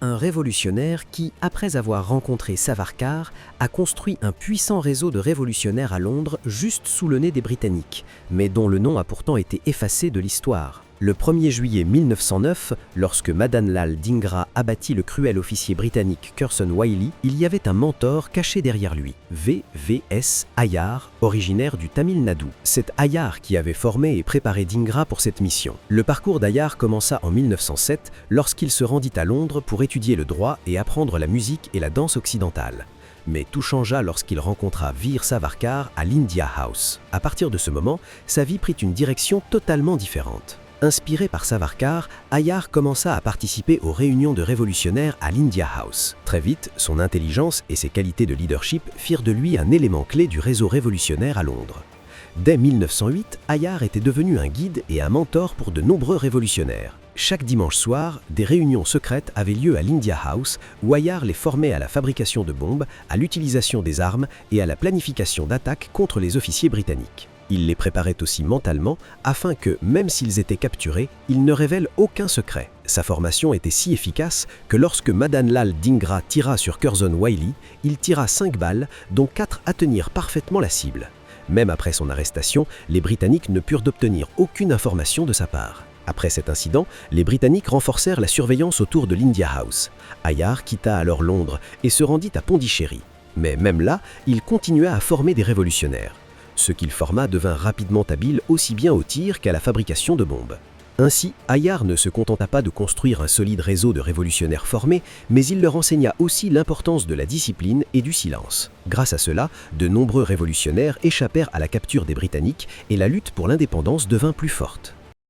un révolutionnaire qui, après avoir rencontré Savarkar, a construit un puissant réseau de révolutionnaires à Londres juste sous le nez des Britanniques, mais dont le nom a pourtant été effacé de l'histoire. Le 1er juillet 1909, lorsque Madanlal Dhingra abattit le cruel officier britannique Curzon Wyllie, il y avait un mentor caché derrière lui, V.V.S. Ayar, originaire du Tamil Nadu. C'est Ayar qui avait formé et préparé Dhingra pour cette mission. Le parcours d'Ayar commença en 1907 lorsqu'il se rendit à Londres pour étudier le droit et apprendre la musique et la danse occidentale. Mais tout changea lorsqu'il rencontra Veer Savarkar à l'India House. À partir de ce moment, sa vie prit une direction totalement différente. Inspiré par Savarkar, Ayar commença à participer aux réunions de révolutionnaires à l'India House. Très vite, son intelligence et ses qualités de leadership firent de lui un élément clé du réseau révolutionnaire à Londres. Dès 1908, Ayar était devenu un guide et un mentor pour de nombreux révolutionnaires. Chaque dimanche soir, des réunions secrètes avaient lieu à l'India House où Ayar les formait à la fabrication de bombes, à l'utilisation des armes et à la planification d'attaques contre les officiers britanniques. Il les préparait aussi mentalement afin que, même s'ils étaient capturés, ils ne révèlent aucun secret. Sa formation était si efficace que lorsque Madanlal Dhingra tira sur Curzon Wyllie, il tira 5 balles, dont 4 atteignirent parfaitement la cible. Même après son arrestation, les Britanniques ne purent obtenir aucune information de sa part. Après cet incident, les Britanniques renforcèrent la surveillance autour de l'India House. Ayar quitta alors Londres et se rendit à Pondichéry. Mais même là, il continua à former des révolutionnaires. Ce qu'il forma devint rapidement habile aussi bien au tir qu'à la fabrication de bombes. Ainsi, Ayar ne se contenta pas de construire un solide réseau de révolutionnaires formés, mais il leur enseigna aussi l'importance de la discipline et du silence. Grâce à cela, de nombreux révolutionnaires échappèrent à la capture des Britanniques et la lutte pour l'indépendance devint plus forte.